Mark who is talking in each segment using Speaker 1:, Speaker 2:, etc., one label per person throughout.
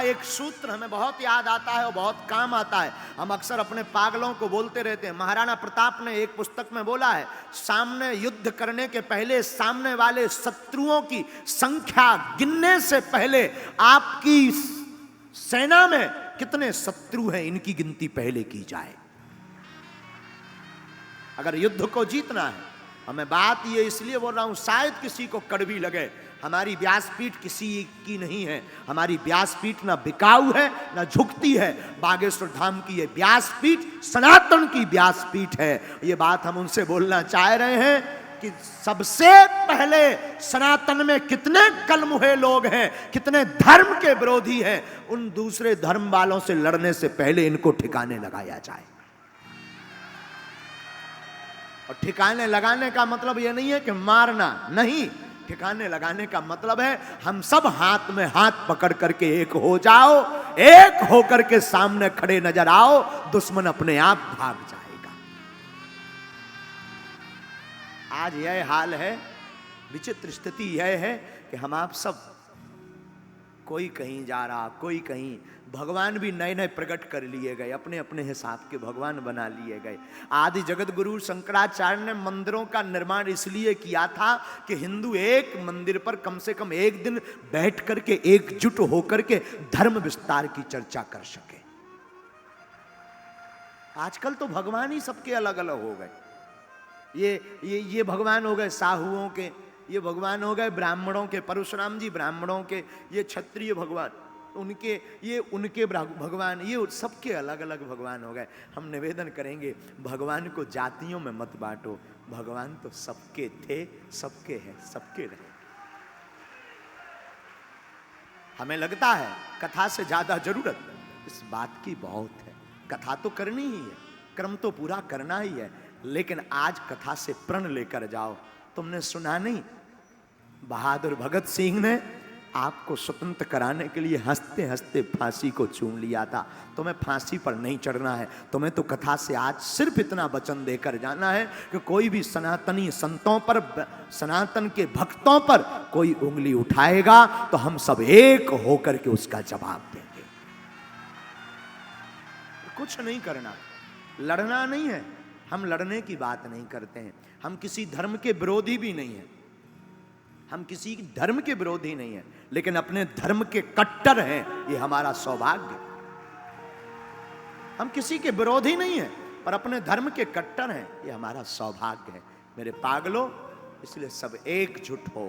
Speaker 1: एक सूत्र हमें बहुत याद आता है और बहुत काम आता है। हम अक्सर अपने पागलों को बोलते रहते हैं। महाराणा प्रताप ने एक पुस्तक में बोला है, सामने युद्ध करने के पहले सामने वाले शत्रुओं की संख्या गिनने से पहले आपकी सेना में कितने शत्रु हैं इनकी गिनती पहले की जाए। अगर युद्ध को जीतना है, हमें बात ये इसलिए बोल रहा हूं, शायद किसी को कड़वी लगे, हमारी व्यासपीठ किसी की नहीं है। हमारी व्यासपीठ ना बिकाऊ है ना झुकती है। बागेश्वर धाम की ये व्यासपीठ सनातन की व्यासपीठ है। ये बात हम उनसे बोलना चाह रहे हैं कि सबसे पहले सनातन में कितने कलमुहे लोग हैं, कितने धर्म के विरोधी हैं, उन दूसरे धर्म वालों से लड़ने से पहले इनको ठिकाने लगाया जाए। और ठिकाने लगाने का मतलब यह नहीं है कि मारना, नहीं। ठिकाने लगाने का मतलब है हम सब हाथ में हाथ पकड़ करके एक हो जाओ, एक होकर के सामने खड़े नजर आओ, दुश्मन अपने आप भाग जाएगा। आज यह हाल है, विचित्र स्थिति यह है कि हम आप सब, कोई कहीं जा रहा, कोई कहीं, भगवान भी नए नए प्रकट कर लिए गए, अपने अपने हिसाब के भगवान बना लिए गए। आदि जगत गुरु शंकराचार्य ने मंदिरों का निर्माण इसलिए किया था कि हिंदू एक मंदिर पर कम से कम एक दिन बैठ करके एकजुट होकर के धर्म विस्तार की चर्चा कर सके। आजकल तो भगवान ही सबके अलग अलग हो गए। ये भगवान हो गए साहुओं के, ये भगवान हो गए ब्राह्मणों के, परशुराम जी ब्राह्मणों के, ये क्षत्रिय भगवान उनके, ये उनके भगवान, ये सबके अलग अलग भगवान हो गए। हम निवेदन करेंगे, भगवान को जातियों में मत बांटो। भगवान तो सबके थे, सबके हैं, सबके रहे। हमें लगता है कथा से ज्यादा जरूरत इस बात की बहुत है। कथा तो करनी ही है, क्रम तो पूरा करना ही है, लेकिन आज कथा से प्रण लेकर जाओ। तुमने सुना नहीं, बहादुर भगत सिंह ने आपको स्वतंत्र कराने के लिए हंसते हंसते फांसी को चूम लिया था। तुम्हें फांसी पर नहीं चढ़ना है, तुम्हें तो कथा से आज सिर्फ इतना वचन देकर जाना है कि कोई भी सनातनी संतों पर, सनातन के भक्तों पर कोई उंगली उठाएगा तो हम सब एक होकर के उसका जवाब देंगे। कुछ नहीं करना, लड़ना नहीं है। हम लड़ने की बात नहीं करते हैं, हम किसी धर्म के विरोधी भी नहीं है, हम किसी धर्म के विरोधी नहीं है, लेकिन अपने धर्म के कट्टर हैं, ये हमारा सौभाग्य। हम किसी के विरोधी नहीं है, पर अपने धर्म के कट्टर हैं, ये हमारा सौभाग्य है। मेरे पागलों, इसलिए सब एकजुट हो,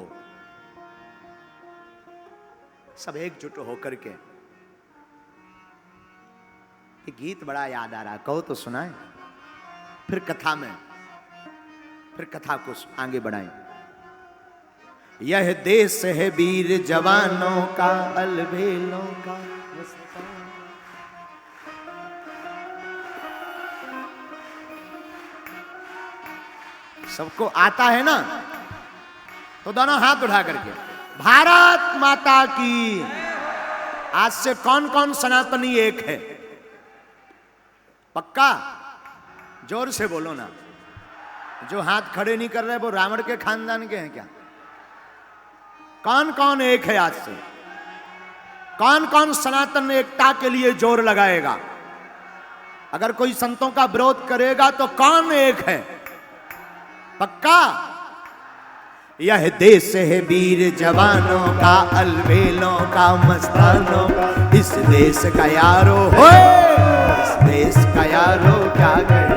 Speaker 1: सब एकजुट होकर के। ये गीत बड़ा याद आ रहा, कहो तो सुनाए, फिर कथा में, फिर कथा को आगे बढ़ाएं। यह देश है वीर जवानों का, अलबेलों का। सबको आता है ना, तो दोनों हाथ उठा करके भारत माता की। आज से कौन कौन सनातनी एक है? पक्का? जोर से बोलो ना। जो हाथ खड़े नहीं कर रहे वो रावण के खानदान के हैं क्या? कौन कौन एक है आज से? कौन कौन सनातन एकता के लिए जोर लगाएगा? अगर कोई संतों का विरोध करेगा तो कौन एक है? पक्का? यह देश है वीर जवानों का, अलबेलों का, मस्तानों का। इस देश का यारो हो, इस देश का यारो क्या करे।